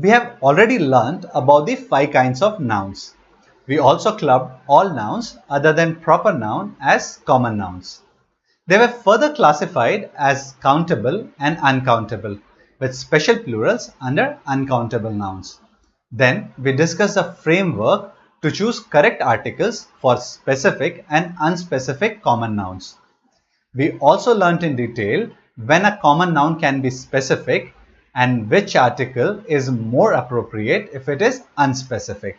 We have already learned about the 5 kinds of nouns. We also clubbed all nouns other than proper noun as common nouns. They were further classified as countable and uncountable, with special plurals under uncountable nouns. Then we discussed a framework to choose correct articles for specific and unspecific common nouns. We also learnt in detail when a common noun can be specific and which article is more appropriate if it is unspecific.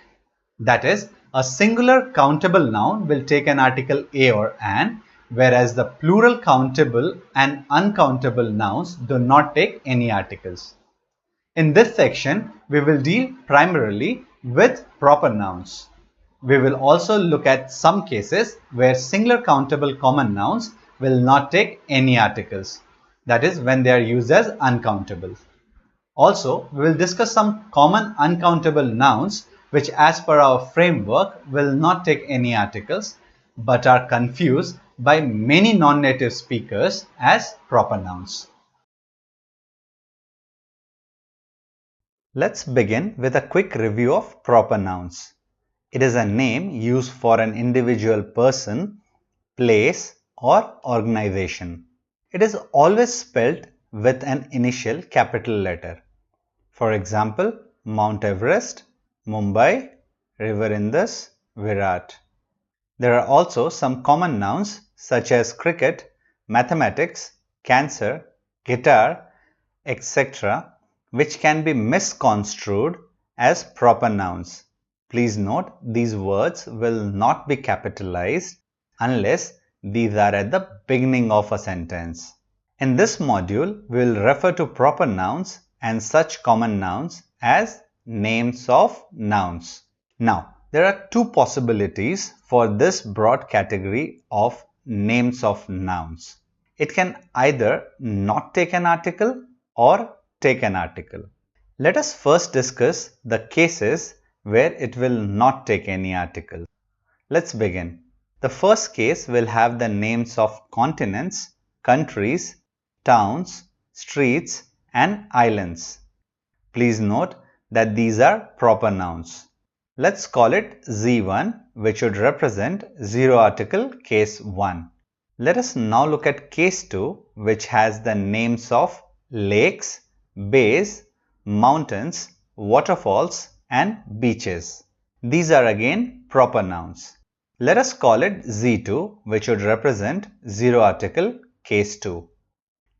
That is, a singular countable noun will take an article a or an, whereas the plural countable and uncountable nouns do not take any articles. In this section, we will deal primarily with proper nouns. We will also look at some cases where singular countable common nouns will not take any articles. That is, when they are used as uncountable. Also, we will discuss some common uncountable nouns which, as per our framework, will not take any articles but are confused by many non-native speakers as proper nouns. Let's begin with a quick review of proper nouns. It is a name used for an individual person, place, or organization. It is always spelled with an initial capital letter. For example, Mount Everest, Mumbai, River Indus, Virat. There are also some common nouns such as cricket, mathematics, cancer, guitar, etc., which can be misconstrued as proper nouns. Please note these words will not be capitalized unless these are at the beginning of a sentence. In this module, we will refer to proper nouns and such common nouns as names of nouns. Now, there are two possibilities for this broad category of names of nouns. It can either not take an article or take an article. Let us first discuss the cases where it will not take any article. Let's begin. The first case will have the names of continents, countries, towns, streets, and islands. Please note that these are proper nouns. Let's call it Z1, which would represent zero article case 1. Let us now look at case 2, which has the names of lakes, bays, mountains, waterfalls, and beaches. These are again proper nouns. Let us call it Z2, which would represent zero article case 2.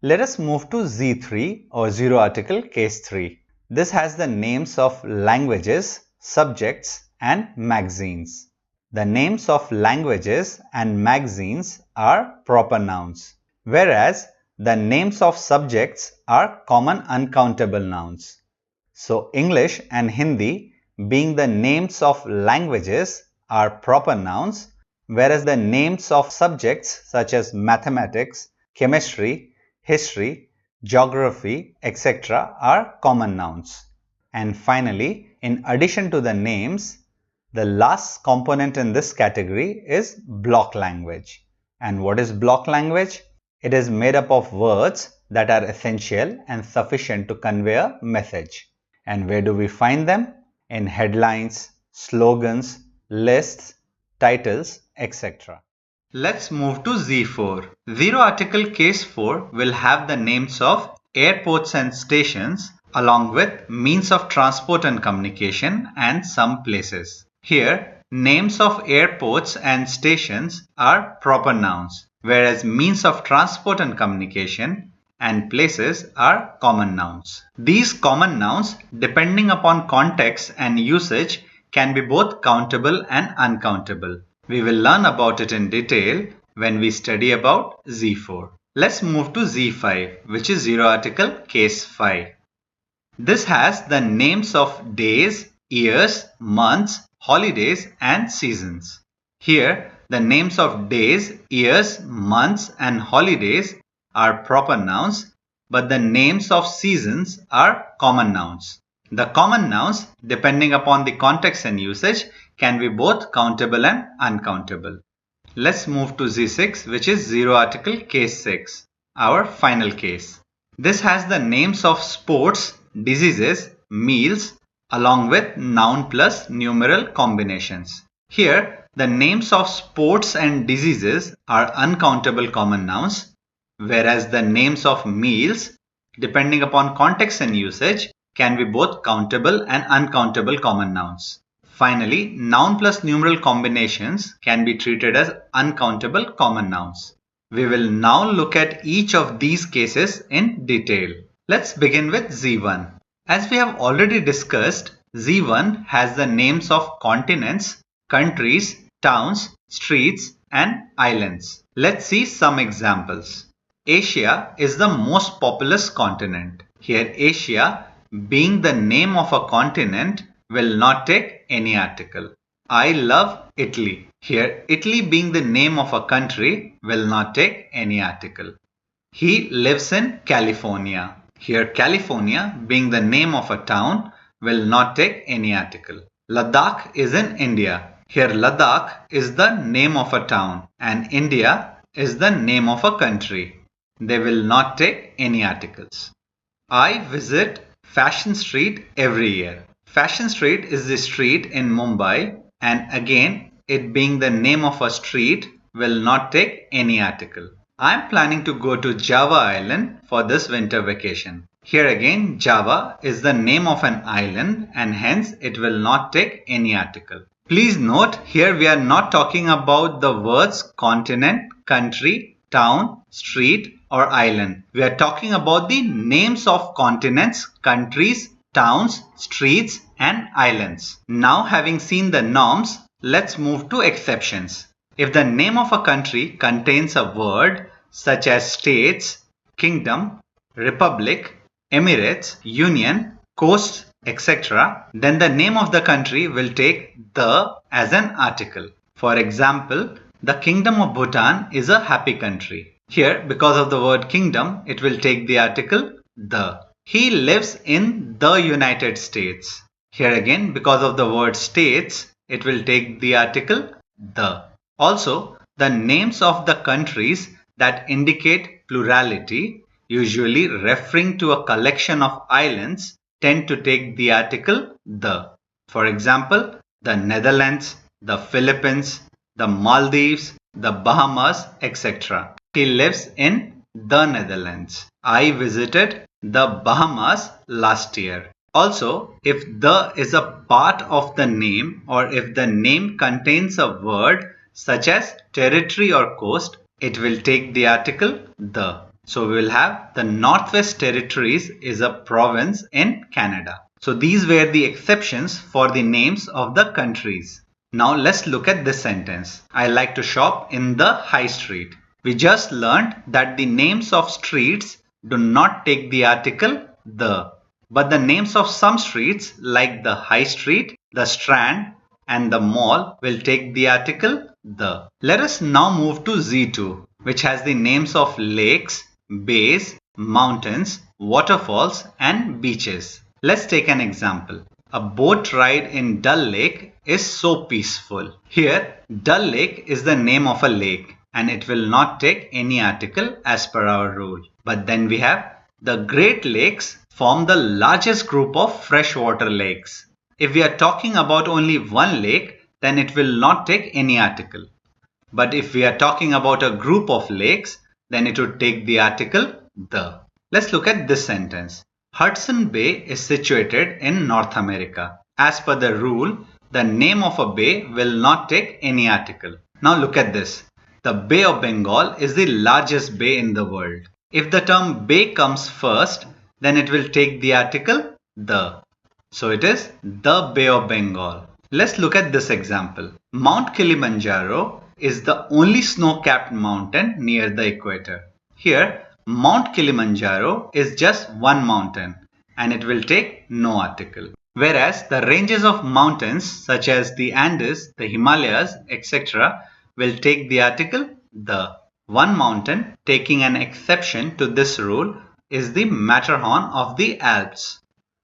Let us move to Z3 or zero article case 3. This has the names of languages, subjects, and magazines. The names of languages and magazines are proper nouns, whereas the names of subjects are common uncountable nouns. So English and Hindi, being the names of languages, are proper nouns, whereas the names of subjects such as mathematics, chemistry, history, geography, etc. are common nouns. And finally, in addition to the names, the last component in this category is block language. And what is block language? It is made up of words that are essential and sufficient to convey a message. And where do we find them? In headlines, slogans, lists, titles, etc. Let's move to Z4. Zero article case 4 will have the names of airports and stations along with means of transport and communication and some places. Here, names of airports and stations are proper nouns, whereas means of transport and communication and places are common nouns. These common nouns, depending upon context and usage, can be both countable and uncountable. We will learn about it in detail when we study about Z4. Let's move to Z5, which is zero article case 5. This has the names of days, years, months, holidays, and seasons. Here, the names of days, years, months, and holidays are proper nouns, but the names of seasons are common nouns. The common nouns, depending upon the context and usage, can be both countable and uncountable. Let's move to Z6, which is zero article case 6, our final case. This has the names of sports, diseases, meals along with noun plus numeral combinations. Here, the names of sports and diseases are uncountable common nouns, whereas the names of meals, depending upon context and usage, can be both countable and uncountable common nouns. Finally, noun plus numeral combinations can be treated as uncountable common nouns. We will now look at each of these cases in detail. Let's begin with Z1. As we have already discussed, Z1 has the names of continents, countries, towns, streets, and islands. Let's see some examples. Asia is the most populous continent. Here Asia, being the name of a continent, will not take any article. I love Italy. Here Italy being the name of a country will not take any article. He lives in California. Here California being the name of a town will not take any article. Ladakh is in India. Here Ladakh is the name of a town and India is the name of a country. They will not take any articles. I visit Fashion Street every year. Fashion Street is the street in Mumbai and again it being the name of a street will not take any article. I am planning to go to Java Island for this winter vacation. Here again Java is the name of an island and hence it will not take any article. Please note here we are not talking about the words continent, country, town, street or island. We are talking about the names of continents, countries, towns, streets and islands. Now having seen the norms, let's move to exceptions. If the name of a country contains a word such as states, kingdom, republic, emirates, union, coast, etc., then the name of the country will take the as an article. For example, the Kingdom of Bhutan is a happy country. Here, because of the word kingdom, it will take the article the. He lives in the United States. Here again, because of the word states, it will take the article the. Also, the names of the countries that indicate plurality, usually referring to a collection of islands, tend to take the article the. For example, the Netherlands, the Philippines, the Maldives, the Bahamas, etc. He lives in the Netherlands. I visited the Bahamas last year. Also, if the is a part of the name or if the name contains a word such as territory or coast, it will take the article the. So we will have the Northwest Territories is a province in Canada. So these were the exceptions for the names of the countries. Now let's look at this sentence. I like to shop in the high street. We just learned that the names of streets do not take the article the. But the names of some streets like the High Street, the Strand and the Mall will take the article the. Let us now move to Z2, which has the names of lakes, bays, mountains, waterfalls and beaches. Let's take an example. A boat ride in Dull Lake is so peaceful. Here, Dull Lake is the name of a lake and it will not take any article as per our rule. But then we have the Great Lakes form the largest group of freshwater lakes. If we are talking about only one lake, then it will not take any article. But if we are talking about a group of lakes, then it would take the article the. Let's look at this sentence. Hudson Bay is situated in North America. As per the rule, the name of a bay will not take any article. Now look at this. The Bay of Bengal is the largest bay in the world. If the term bay comes first, then it will take the article the. So it is the Bay of Bengal. Let's look at this example. Mount Kilimanjaro is the only snow-capped mountain near the equator. Here, Mount Kilimanjaro is just one mountain and it will take no article. Whereas the ranges of mountains such as the Andes, the Himalayas, etc. will take the article the. One mountain taking an exception to this rule is the Matterhorn of the Alps.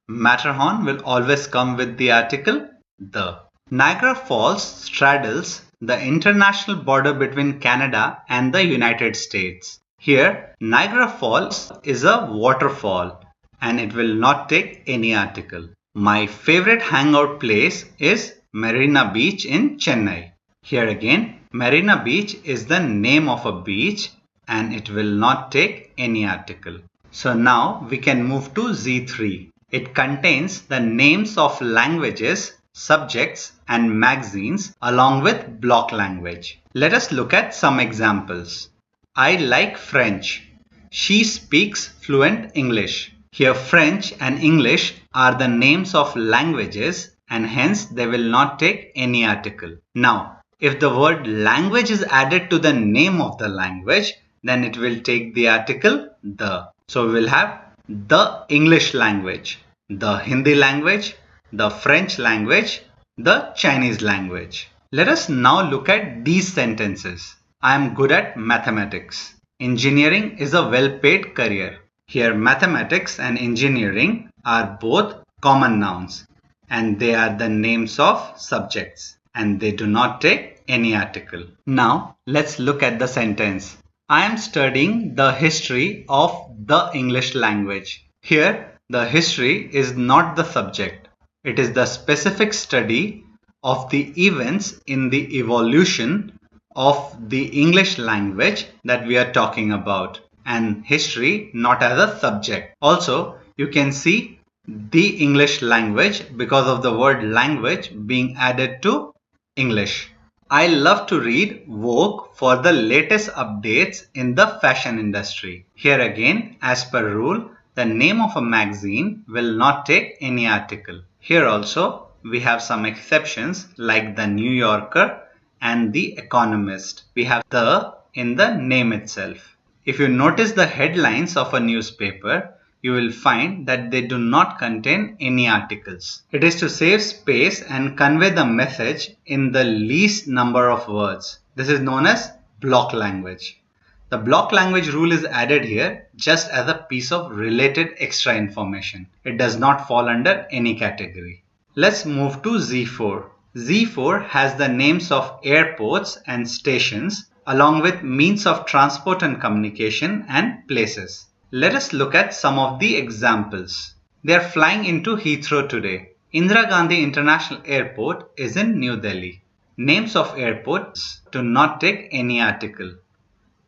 Matterhorn will always come with the article the. Niagara Falls straddles the international border between Canada and the United States. Here, Niagara Falls is a waterfall and it will not take any article. My favorite hangout place is Marina Beach in Chennai. Here again, Marina Beach is the name of a beach and it will not take any article. So now we can move to Z3. It contains the names of languages, subjects and magazines along with block language. Let us look at some examples. I like French. She speaks fluent English. Here French and English are the names of languages and hence they will not take any article. Now, if the word language is added to the name of the language, then it will take the article the. So we will have the English language, the Hindi language, the French language, the Chinese language. Let us now look at these sentences. I am good at mathematics. Engineering is a well-paid career. Here mathematics and engineering are both common nouns and they are the names of subjects and they do not take any article. Now let's look at the sentence. I am studying the history of the English language. Here the history is not the subject. It is the specific study of the events in the evolution of the English language that we are talking about, and history not as a subject. Also, you can see the English language because of the word language being added to English. I love to read Vogue for the latest updates in the fashion industry. Here again, as per rule, the name of a magazine will not take any article. Here also, we have some exceptions like the New Yorker and the Economist. We have the in the name itself. If you notice the headlines of a newspaper, you will find that they do not contain any articles. It is to save space and convey the message in the least number of words. This is known as block language. The block language rule is added here just as a piece of related extra information. It does not fall under any category. Let's move to Z4. Z4 has the names of airports and stations along with means of transport and communication and places. Let us look at some of the examples. They are flying into Heathrow today. Indira Gandhi International Airport is in New Delhi. Names of airports do not take any article.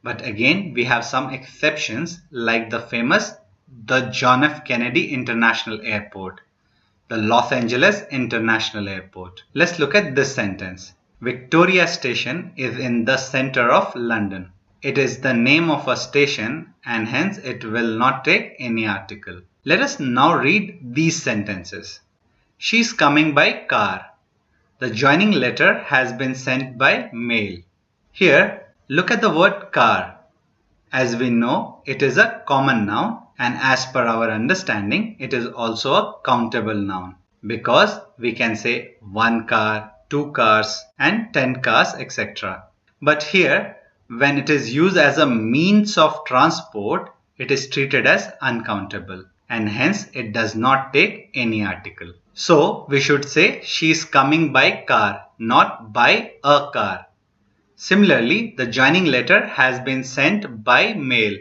But again, we have some exceptions like the famous the John F. Kennedy International Airport, the Los Angeles International Airport. Let's look at this sentence. Victoria Station is in the center of London. It is the name of a station and hence it will not take any article. Let us now read these sentences. She is coming by car. The joining letter has been sent by mail. Here, look at the word car. As we know, it is a common noun and as per our understanding, it is also a countable noun because we can say 1 car, 2 cars and 10 cars, etc. But here, when it is used as a means of transport, it is treated as uncountable and hence it does not take any article. So, we should say she is coming by car, not by a car. Similarly, the joining letter has been sent by mail,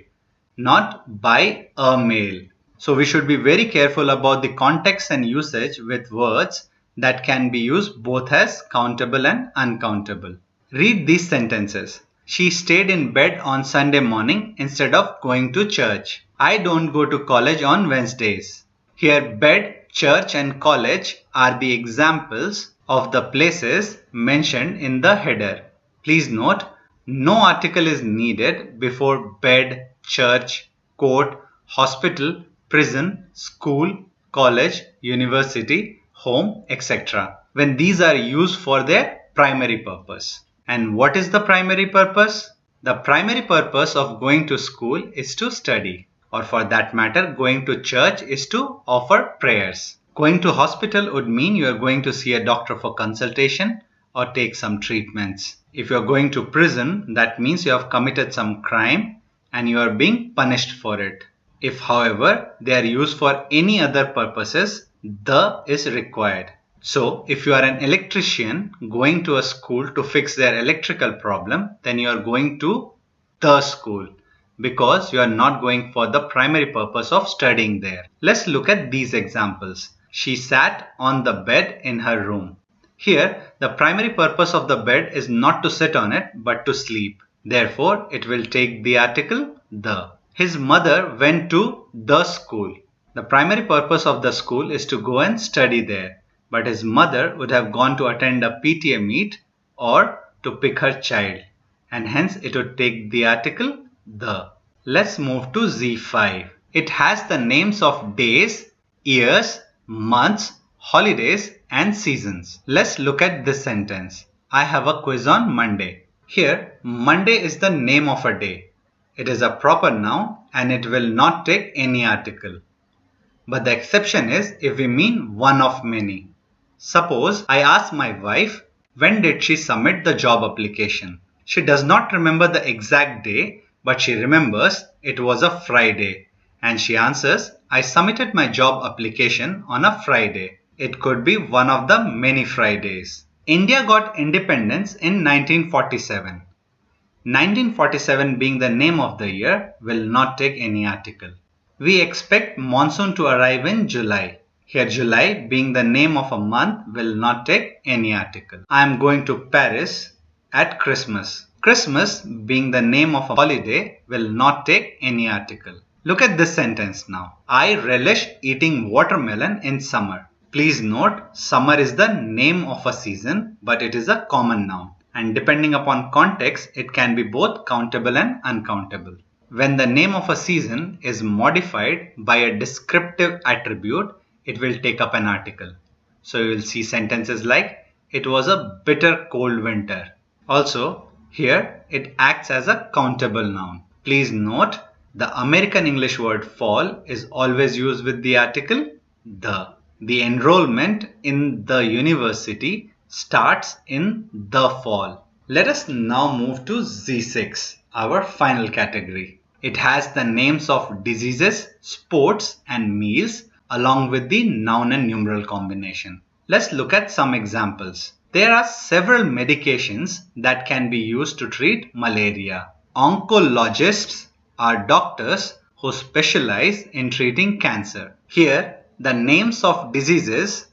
not by a mail. So we should be very careful about the context and usage with words that can be used both as countable and uncountable. Read these sentences. She stayed in bed on Sunday morning instead of going to church. I don't go to college on Wednesdays. Here bed, church and college are the examples of the places mentioned in the header. Please note, no article is needed before bed, church, court, hospital, prison, school, college, university, home, etc. when these are used for their primary purpose. And what is the primary purpose? The primary purpose of going to school is to study, or for that matter, going to church is to offer prayers. Going to hospital would mean you are going to see a doctor for consultation or take some treatments. If you are going to prison, that means you have committed some crime and you are being punished for it. If, however, they are used for any other purposes, the is required. So, if you are an electrician going to a school to fix their electrical problem, then you are going to the school because you are not going for the primary purpose of studying there. Let's look at these examples. She sat on the bed in her room. Here, the primary purpose of the bed is not to sit on it but to sleep. Therefore, it will take the article the. His mother went to the school. The primary purpose of the school is to go and study there, but his mother would have gone to attend a PTA meet or to pick her child, and hence it would take the article the. Let's move to Z5. It has the names of days, years, months, holidays, and seasons. Let's look at this sentence. I have a quiz on Monday. Here, Monday is the name of a day. It is a proper noun and it will not take any article. But the exception is if we mean one of many. Suppose I ask my wife, when did she submit the job application? She does not remember the exact day, but she remembers it was a Friday. And she answers, I submitted my job application on a Friday. It could be one of the many Fridays. India got independence in 1947. 1947 being the name of the year will not take any article. We expect monsoon to arrive in July. Here July being the name of a month will not take any article. I am going to Paris at Christmas. Christmas being the name of a holiday will not take any article. Look at this sentence now. I relish eating watermelon in summer. Please note, summer is the name of a season, but it is a common noun. And depending upon context, it can be both countable and uncountable. When the name of a season is modified by a descriptive attribute, it will take up an article. So you will see sentences like, it was a bitter cold winter. Also, here it acts as a countable noun. Please note, the American English word fall is always used with the article the. The enrollment in the university starts in the fall. Let us now move to Z6, our final category. It has the names of diseases, sports, and meals along with the noun and numeral combination. Let's look at some examples. There are several medications that can be used to treat malaria. Oncologists are doctors who specialize in treating cancer. Here, the names of diseases,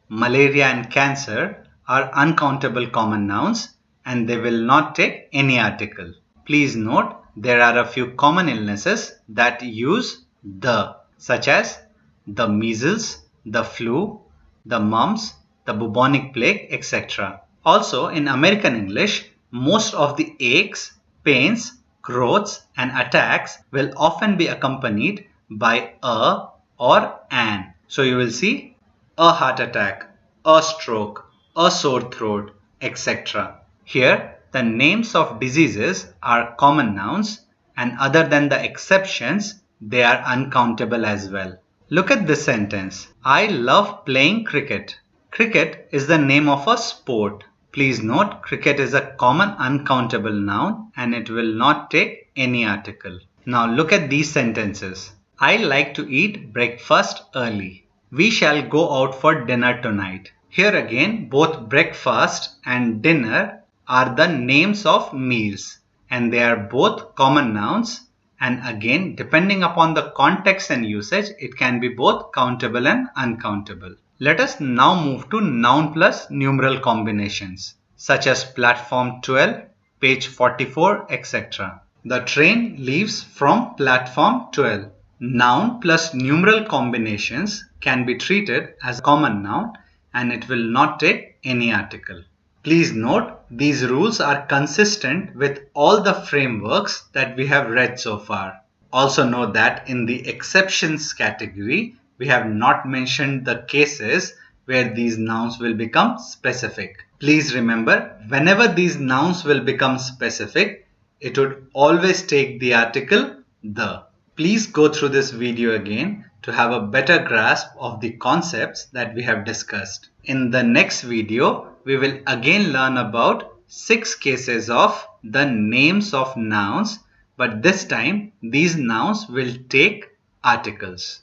malaria and cancer, are uncountable common nouns and they will not take any article. Please note, there are a few common illnesses that use the, such as the measles, the flu, the mumps, the bubonic plague, etc. Also, in American English, most of the aches, pains, growths, and attacks will often be accompanied by a or an. So you will see a heart attack, a stroke, a sore throat, etc. Here, the names of diseases are common nouns, and other than the exceptions, they are uncountable as well. Look at this sentence. I love playing cricket. Cricket is the name of a sport. Please note, cricket is a common uncountable noun and it will not take any article. Now look at these sentences. I like to eat breakfast early. We shall go out for dinner tonight. Here again, both breakfast and dinner are the names of meals and they are both common nouns, and again depending upon the context and usage it can be both countable and uncountable. Let us now move to noun plus numeral combinations such as platform 12, page 44, etc. The train leaves from platform 12. Noun plus numeral combinations can be treated as a common noun and it will not take any article. Please note, these rules are consistent with all the frameworks that we have read so far. Also note that in the exceptions category, we have not mentioned the cases where these nouns will become specific. Please remember, whenever these nouns will become specific, it would always take the article the. Please go through this video again to have a better grasp of the concepts that we have discussed. In the next video, we will again learn about 6 cases of the names of nouns, but this time these nouns will take articles.